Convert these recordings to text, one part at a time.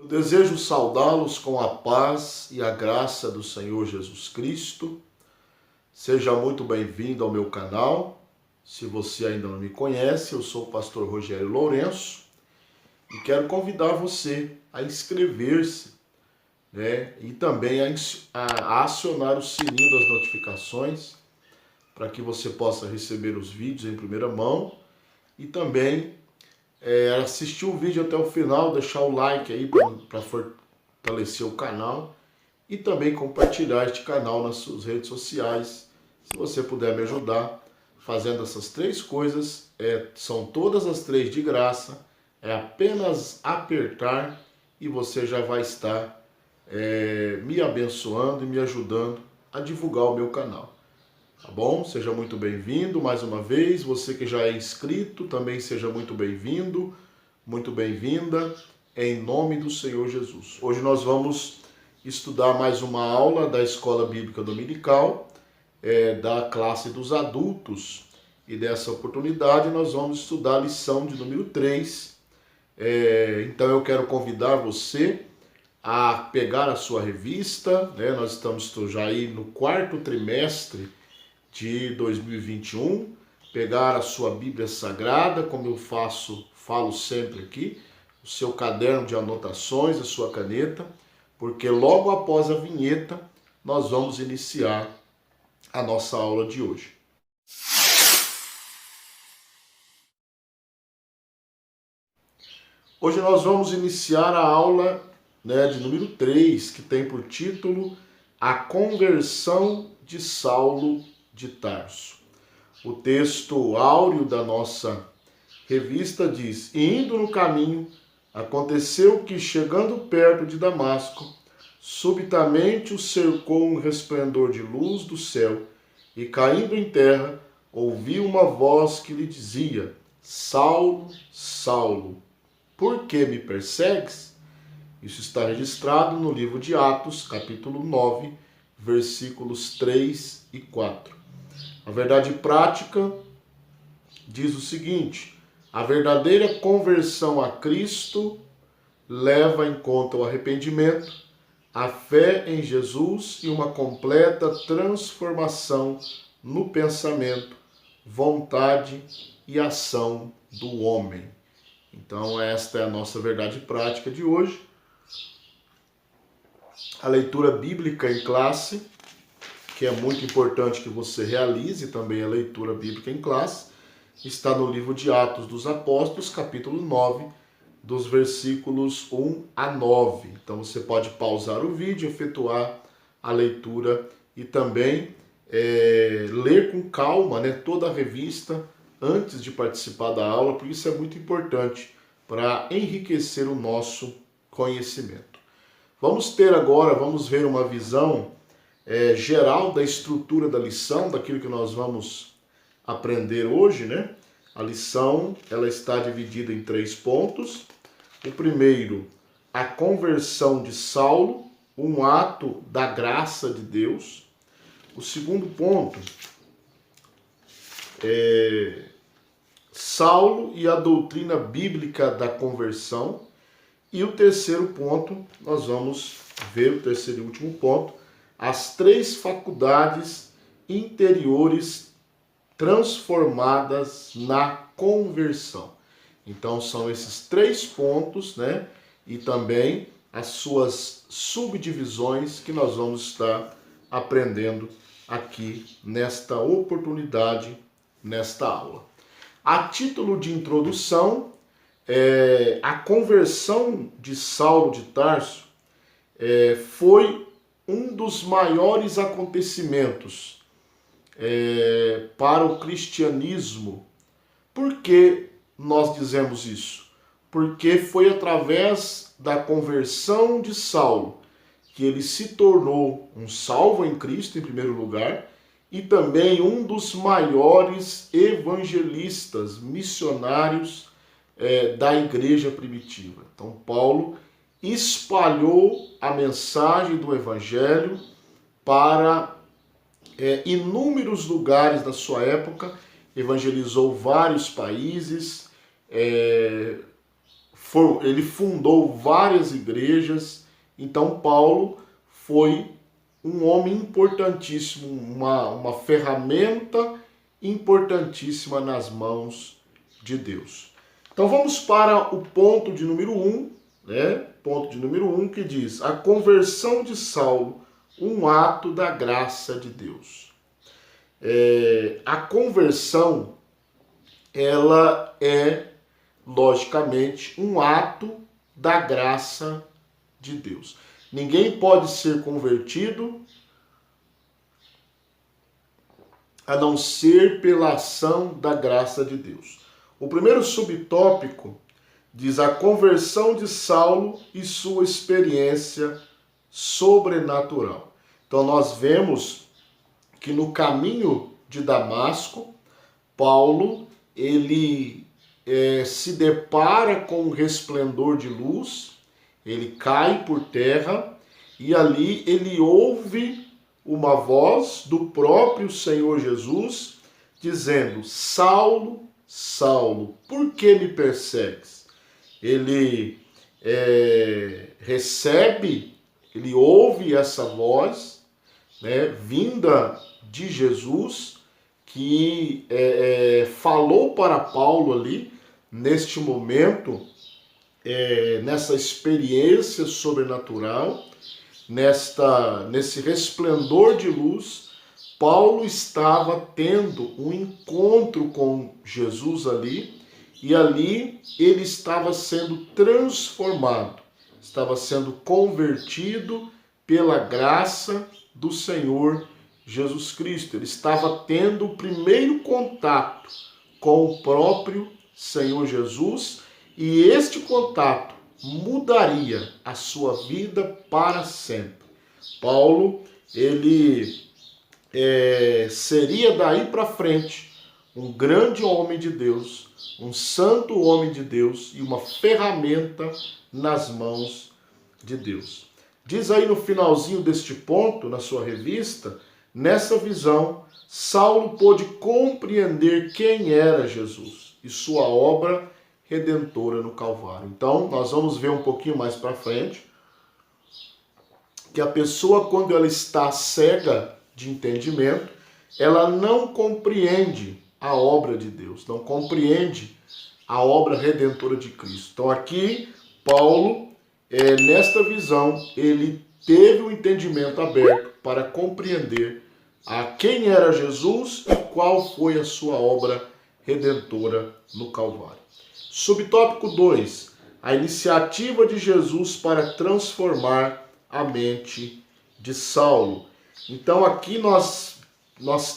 Eu desejo saudá-los com a paz e a graça do Senhor Jesus Cristo. Seja muito bem-vindo ao meu canal. Se você ainda não me conhece, eu sou o pastor Rogério Lourenço e quero convidar você a inscrever-se, e também a acionar o sininho das notificações para que você possa receber os vídeos em primeira mão e também assistir o vídeo até o final, deixar o like aí para fortalecer o canal e também compartilhar este canal nas suas redes sociais. Se você puder me ajudar fazendo essas três coisas, são todas as três de graça, é apenas apertar e você já vai estar me abençoando e me ajudando a divulgar o meu canal. Tá bom? Seja muito bem-vindo mais uma vez. Você que já é inscrito, também seja muito bem-vindo, muito bem-vinda, em nome do Senhor Jesus. Hoje nós vamos estudar mais uma aula da Escola Bíblica Dominical, da classe dos adultos. E dessa oportunidade nós vamos estudar a lição de número 3. Então eu quero convidar você a pegar a sua revista, nós estamos já aí no quarto trimestre de 2021, pegar a sua Bíblia Sagrada, como eu falo sempre aqui, o seu caderno de anotações, a sua caneta, porque logo após a vinheta nós vamos iniciar a nossa aula de hoje. Hoje nós vamos iniciar a aula de número 3, que tem por título A Conversão de Saulo de Tarso. O texto áureo da nossa revista diz: E indo no caminho, aconteceu que, chegando perto de Damasco, subitamente o cercou um resplendor de luz do céu, e caindo em terra, ouviu uma voz que lhe dizia: Saulo, Saulo, por que me persegues? Isso está registrado no livro de Atos, capítulo 9, versículos 3 e 4. A verdade prática diz o seguinte: a verdadeira conversão a Cristo leva em conta o arrependimento, a fé em Jesus e uma completa transformação no pensamento, vontade e ação do homem. Então esta é a nossa verdade prática de hoje. A leitura bíblica em classe, que é muito importante que você realize também a leitura bíblica em classe, está no livro de Atos dos Apóstolos, capítulo 9, dos versículos 1 a 9. Então você pode pausar o vídeo, efetuar a leitura e também ler com calma toda a revista antes de participar da aula, porque isso é muito importante para enriquecer o nosso conhecimento. Vamos ver uma visão geral da estrutura da lição, daquilo que nós vamos aprender hoje, A lição, ela está dividida em 3 pontos. O primeiro, a conversão de Saulo, um ato da graça de Deus. O segundo ponto, Saulo e a doutrina bíblica da conversão. E o terceiro ponto, nós vamos ver o terceiro e último ponto, as 3 faculdades interiores transformadas na conversão. Então são esses 3 pontos, e também as suas subdivisões que nós vamos estar aprendendo aqui nesta oportunidade, nesta aula. A título de introdução, a conversão de Saulo de Tarso foi um dos maiores acontecimentos para o cristianismo. Por que nós dizemos isso? Porque foi através da conversão de Saulo que ele se tornou um salvo em Cristo, em primeiro lugar, e também um dos maiores evangelistas, missionários da igreja primitiva. Então, Paulo espalhou a mensagem do evangelho para inúmeros lugares da sua época, evangelizou vários países, ele fundou várias igrejas. Então Paulo foi um homem importantíssimo, uma ferramenta importantíssima nas mãos de Deus. Então vamos para o ponto de número 1, né? Ponto de número 1 que diz: a conversão de Saulo, um ato da graça de Deus. A conversão, ela é, logicamente, um ato da graça de Deus. Ninguém pode ser convertido a não ser pela ação da graça de Deus. O primeiro subtópico diz a conversão de Saulo e sua experiência sobrenatural. Então nós vemos que no caminho de Damasco, Paulo, ele se depara com um resplendor de luz, ele cai por terra e ali ele ouve uma voz do próprio Senhor Jesus dizendo: Saulo, Saulo, por que me persegues? Ele ele ouve essa voz, né, vinda de Jesus, que falou para Paulo ali, neste momento, nessa experiência sobrenatural, nesse resplendor de luz. Paulo estava tendo um encontro com Jesus ali, e ali ele estava sendo transformado, estava sendo convertido pela graça do Senhor Jesus Cristo. Ele estava tendo o primeiro contato com o próprio Senhor Jesus, e este contato mudaria a sua vida para sempre. Paulo, ele seria daí para frente um grande homem de Deus, um santo homem de Deus e uma ferramenta nas mãos de Deus. Diz aí no finalzinho deste ponto, na sua revista: nessa visão, Saulo pôde compreender quem era Jesus e sua obra redentora no Calvário. Então, nós vamos ver um pouquinho mais para frente que a pessoa, quando ela está cega de entendimento, ela não compreende a obra de Deus, não compreende a obra redentora de Cristo. Então aqui, Paulo, nesta visão, ele teve o entendimento aberto para compreender a quem era Jesus e qual foi a sua obra redentora no Calvário. Subtópico 2. A iniciativa de Jesus para transformar a mente de Saulo. Então aqui nós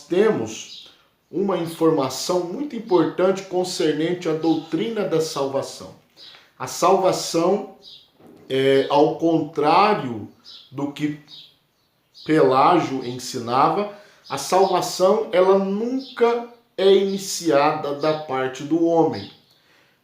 temos uma informação muito importante concernente à doutrina da salvação. A salvação, ao contrário do que Pelágio ensinava, a salvação ela nunca é iniciada da parte do homem,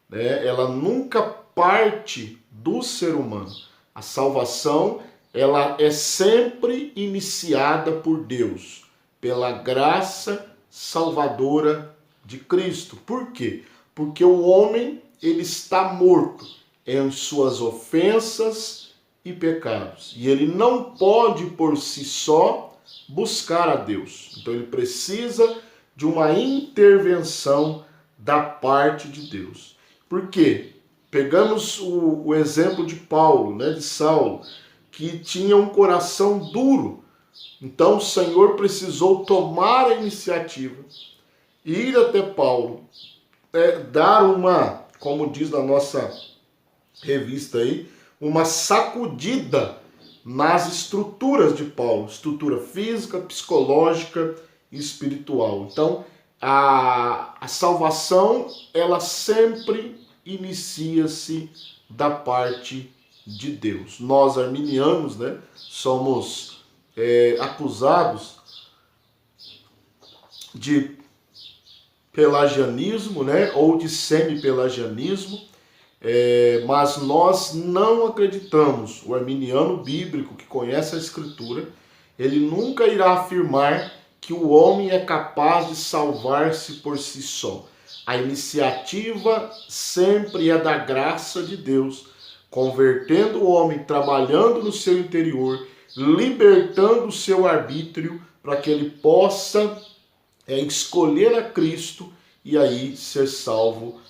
né? Ela nunca parte do ser humano. A salvação ela é sempre iniciada por Deus, pela graça salvadora de Cristo. Por quê? Porque o homem ele está morto em suas ofensas e pecados, e ele não pode por si só buscar a Deus. Então ele precisa de uma intervenção da parte de Deus. Por quê? Pegamos o exemplo de Paulo, né, de Saulo, que tinha um coração duro. Então o Senhor precisou tomar a iniciativa, ir até Paulo, dar uma, como diz na nossa revista aí, uma sacudida nas estruturas de Paulo, estrutura física, psicológica e espiritual. Então a salvação ela sempre inicia-se da parte de Deus. Nós arminianos, né, somos acusados de pelagianismo, né, ou de semi-pelagianismo, mas nós não acreditamos. O arminiano bíblico que conhece a Escritura, ele nunca irá afirmar que o homem é capaz de salvar-se por si só. A iniciativa sempre é da graça de Deus, convertendo o homem, trabalhando no seu interior, libertando o seu arbítrio para que ele possa escolher a Cristo e aí ser salvo,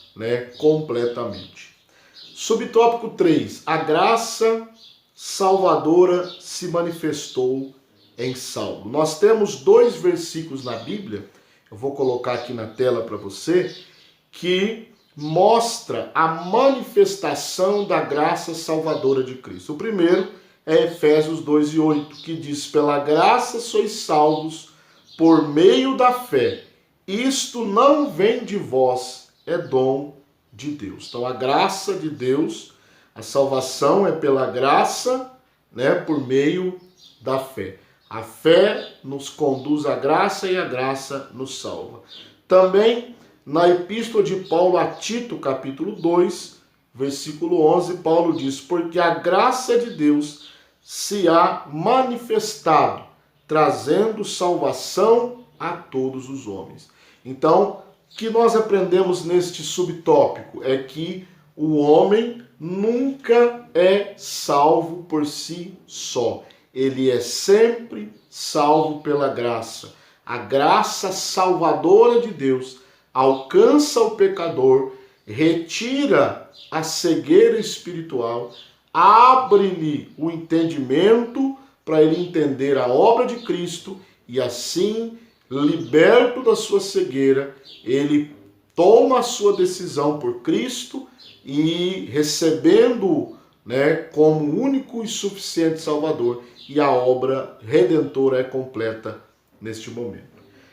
completamente. Subtópico 3. A graça salvadora se manifestou em Saulo. Nós temos 2 versículos na Bíblia, eu vou colocar aqui na tela para você, que mostra a manifestação da graça salvadora de Cristo. O primeiro é Efésios 2:8, que diz: pela graça sois salvos por meio da fé. Isto não vem de vós, é dom de Deus. Então a graça de Deus, a salvação é pela graça, por meio da fé. A fé nos conduz à graça e a graça nos salva. Também na epístola de Paulo a Tito, capítulo 2, versículo 11, Paulo diz: porque a graça de Deus se há manifestado, trazendo salvação a todos os homens. Então, o que nós aprendemos neste subtópico é que o homem nunca é salvo por si só. Ele é sempre salvo pela graça. A graça salvadora de Deus alcança o pecador, retira a cegueira espiritual, abre-lhe o entendimento para ele entender a obra de Cristo e assim, liberto da sua cegueira, ele toma a sua decisão por Cristo e recebendo como único e suficiente Salvador, e a obra redentora é completa neste momento.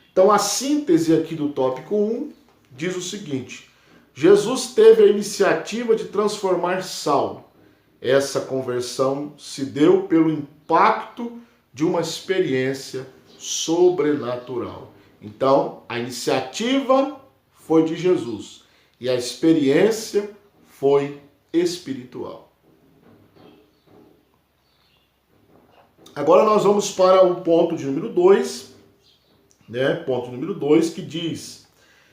Então a síntese aqui do tópico 1 diz o seguinte: Jesus teve a iniciativa de transformar Saulo. Essa conversão se deu pelo impacto de uma experiência sobrenatural. Então, a iniciativa foi de Jesus e a experiência foi espiritual. Agora nós vamos para o ponto de número 2, Ponto número 2, que diz: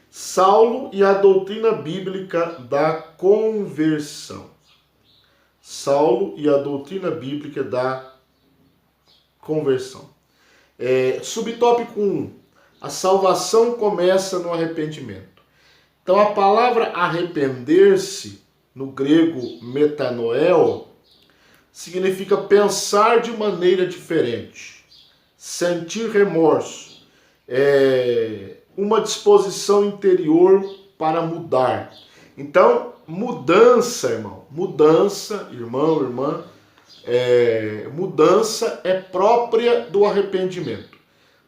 Saulo e a doutrina bíblica da conversão. Saulo e a doutrina bíblica da conversão. Subtópico 1. A salvação começa no arrependimento. Então a palavra arrepender-se, no grego metanoeo, significa pensar de maneira diferente, sentir remorso, uma disposição interior para mudar. Então, mudança, irmão, irmã, mudança é própria do arrependimento.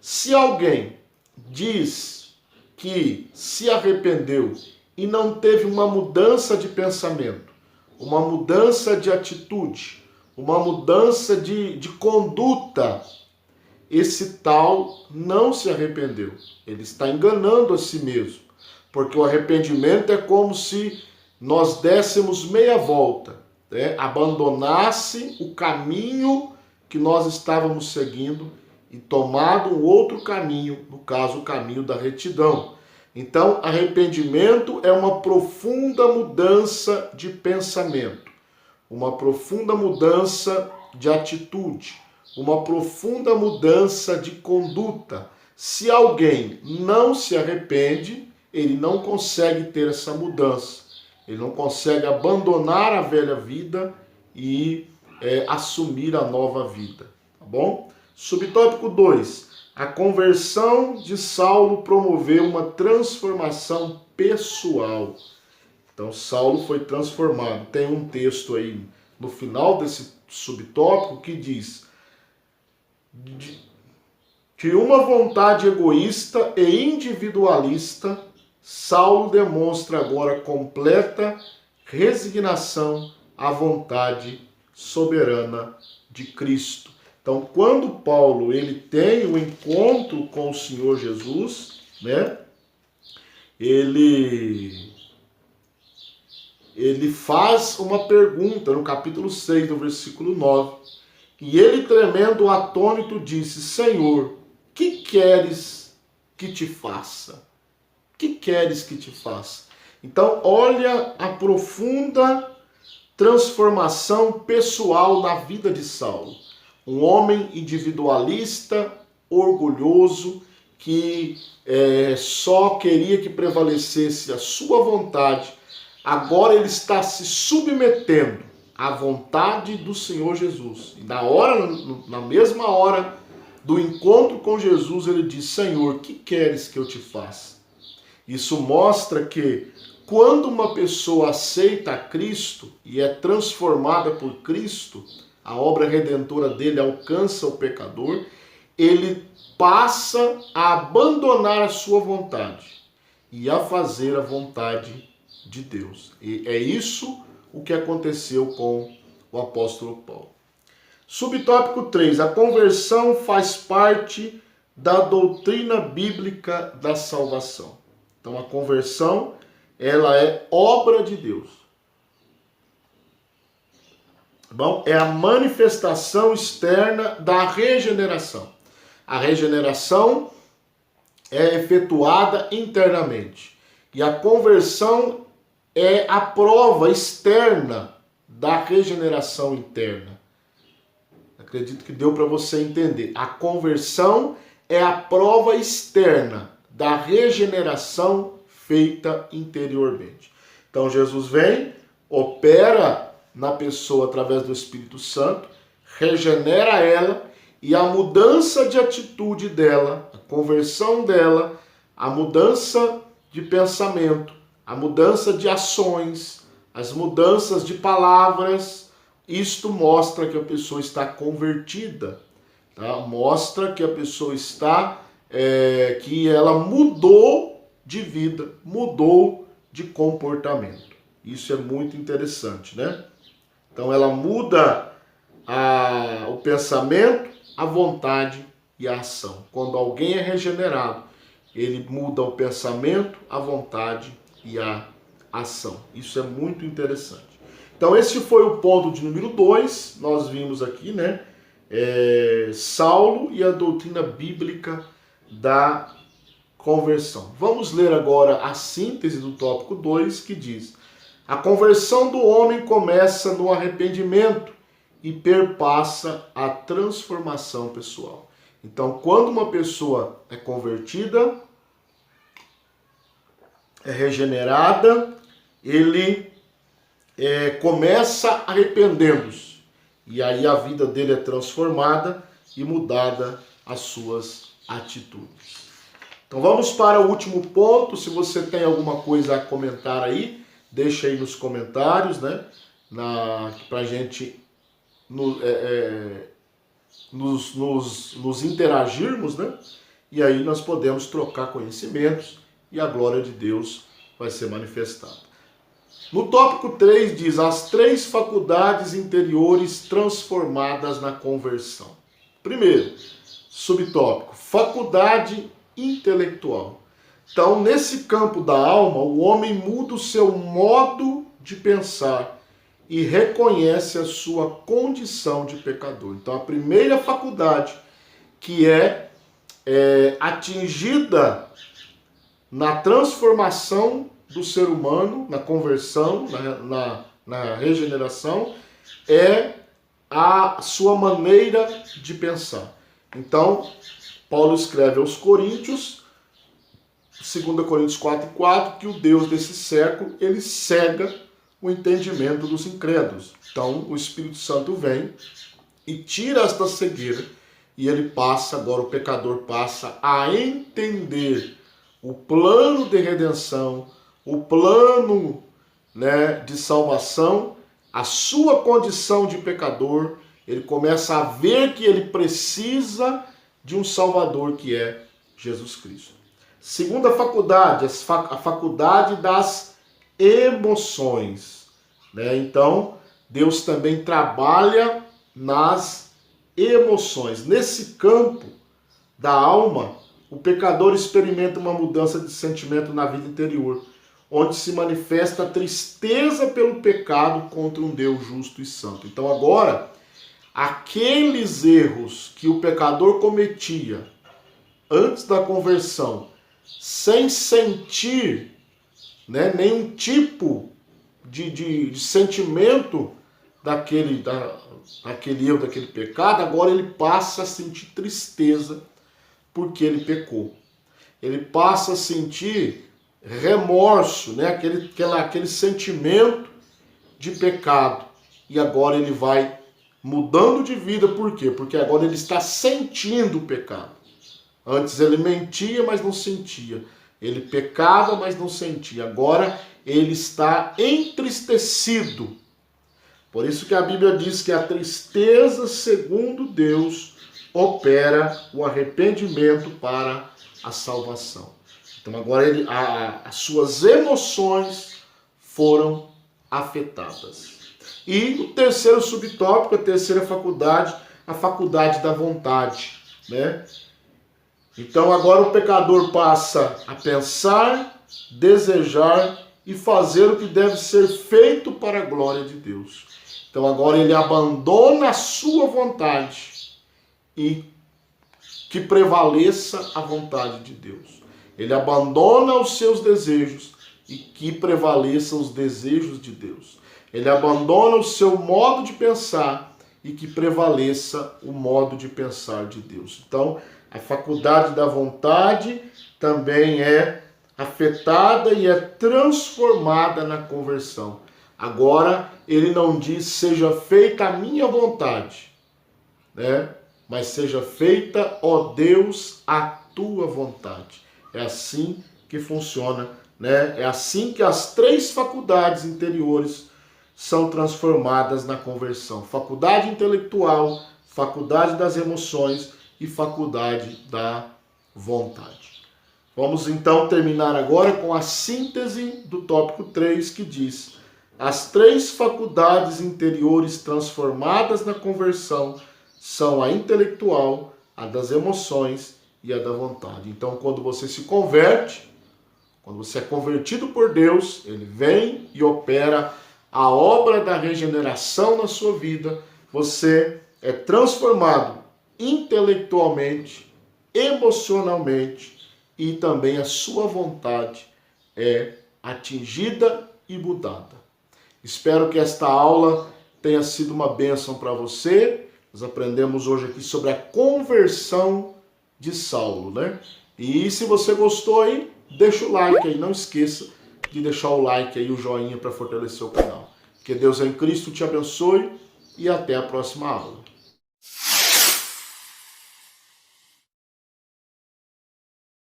Se alguém diz que se arrependeu e não teve uma mudança de pensamento, uma mudança de atitude, uma mudança de conduta, esse tal não se arrependeu. Ele está enganando a si mesmo. Porque o arrependimento é como se nós dessemos meia volta, abandonasse o caminho que nós estávamos seguindo e tomado um outro caminho, no caso o caminho da retidão. Então, arrependimento é uma profunda mudança de pensamento, uma profunda mudança de atitude, uma profunda mudança de conduta. Se alguém não se arrepende, ele não consegue ter essa mudança. Ele não consegue abandonar a velha vida e assumir a nova vida. Tá bom? Subtópico 2. A conversão de Saulo promoveu uma transformação pessoal. Então, Saulo foi transformado. Tem um texto aí no final desse subtópico que diz: de uma vontade egoísta e individualista, Saulo demonstra agora completa resignação à vontade soberana de Cristo. Então, quando Paulo ele tem um encontro com o Senhor Jesus, ele faz uma pergunta no capítulo 6, no versículo 9. E ele, tremendo, atônito, disse: Senhor, que queres que te faça? que queres que te faça? Então, olha a profunda transformação pessoal na vida de Saulo. Um homem individualista, orgulhoso, que só queria que prevalecesse a sua vontade. Agora ele está se submetendo à vontade do Senhor Jesus. E na mesma hora do encontro com Jesus, ele diz: Senhor, que queres que eu te faça? Isso mostra que quando uma pessoa aceita a Cristo e é transformada por Cristo, a obra redentora dele alcança o pecador, ele passa a abandonar a sua vontade e a fazer a vontade de Deus. E é isso o que aconteceu com o apóstolo Paulo. Subtópico 3. A conversão faz parte da doutrina bíblica da salvação. Então a conversão, ela é obra de Deus. Bom, é a manifestação externa da regeneração. A regeneração é efetuada internamente. E a conversão é a prova externa da regeneração interna. Acredito que deu para você entender. A conversão é a prova externa da regeneração feita interiormente. Então Jesus vem, opera na pessoa através do Espírito Santo, regenera ela, e a mudança de atitude dela, a conversão dela, a mudança de pensamento, a mudança de ações, as mudanças de palavras, isto mostra que a pessoa está convertida, tá? Mostra que a pessoa está, que ela mudou de vida, mudou de comportamento. Isso é muito interessante, né? Então ela muda o pensamento, a vontade e a ação. Quando alguém é regenerado, ele muda o pensamento, a vontade e a ação. Isso é muito interessante. Então esse foi o ponto de número 2. Nós vimos aqui, né? Saulo e a doutrina bíblica da conversão. Vamos ler agora a síntese do tópico 2, que diz: a conversão do homem começa no arrependimento e perpassa a transformação pessoal. Então, quando uma pessoa é convertida, é regenerada, ele começa arrependendo-se. E aí a vida dele é transformada e mudada as suas atitudes. Então vamos para o último ponto. Se você tem alguma coisa a comentar aí, deixa aí nos comentários, né? Para a gente nos interagirmos, né? E aí nós podemos trocar conhecimentos e a glória de Deus vai ser manifestada. No tópico 3 diz: as 3 faculdades interiores transformadas na conversão. Primeiro, subtópico, faculdade intelectual. Então, nesse campo da alma, o homem muda o seu modo de pensar e reconhece a sua condição de pecador. Então, a primeira faculdade que é atingida na transformação do ser humano, na conversão, na regeneração, é a sua maneira de pensar. Então, Paulo escreve aos Coríntios, 2 Coríntios 4:4, que o Deus desse século, ele cega o entendimento dos incrédulos. Então, o Espírito Santo vem e tira esta cegueira e ele passa, agora o pecador passa a entender o plano de redenção, o plano, né, de salvação, a sua condição de pecador. Ele começa a ver que ele precisa de um Salvador, que é Jesus Cristo. Segunda faculdade, a faculdade das emoções, né? Então, Deus também trabalha nas emoções. Nesse campo da alma, o pecador experimenta uma mudança de sentimento na vida interior, onde se manifesta a tristeza pelo pecado contra um Deus justo e santo. Então agora, aqueles erros que o pecador cometia antes da conversão sem sentir, né, nenhum tipo de sentimento daquele erro, daquele pecado, agora ele passa a sentir tristeza porque ele pecou. Ele passa a sentir remorso, né, aquele sentimento de pecado. E agora ele vai mudando de vida, por quê? Porque agora ele está sentindo o pecado. Antes ele mentia, mas não sentia. Ele pecava, mas não sentia. Agora ele está entristecido. Por isso que a Bíblia diz que a tristeza, segundo Deus, opera o arrependimento para a salvação. Então agora as suas emoções foram afetadas. E o terceiro subtópico, a terceira faculdade, a faculdade da vontade, né? Então agora o pecador passa a pensar, desejar e fazer o que deve ser feito para a glória de Deus. Então agora ele abandona a sua vontade e que prevaleça a vontade de Deus. Ele abandona os seus desejos e que prevaleçam os desejos de Deus. Ele abandona o seu modo de pensar e que prevaleça o modo de pensar de Deus. Então, a faculdade da vontade também é afetada e é transformada na conversão. Agora, ele não diz, seja feita a minha vontade, né? Mas seja feita, ó Deus, a tua vontade. É assim que funciona, né? É assim que as três faculdades interiores são transformadas na conversão. Faculdade intelectual, faculdade das emoções e faculdade da vontade. Vamos então terminar agora com a síntese do tópico 3, que diz: as três faculdades interiores transformadas na conversão são a intelectual, a das emoções e a da vontade. Então, quando você se converte, quando você é convertido por Deus, ele vem e opera a obra da regeneração na sua vida. Você é transformado intelectualmente, emocionalmente, e também a sua vontade é atingida e mudada. Espero que esta aula tenha sido uma bênção para você. Nós aprendemos hoje aqui sobre a conversão de Saulo, né? E se você gostou aí, deixa o like aí, não esqueça de deixar o like aí, o joinha para fortalecer o canal. Que Deus em Cristo te abençoe e até a próxima aula.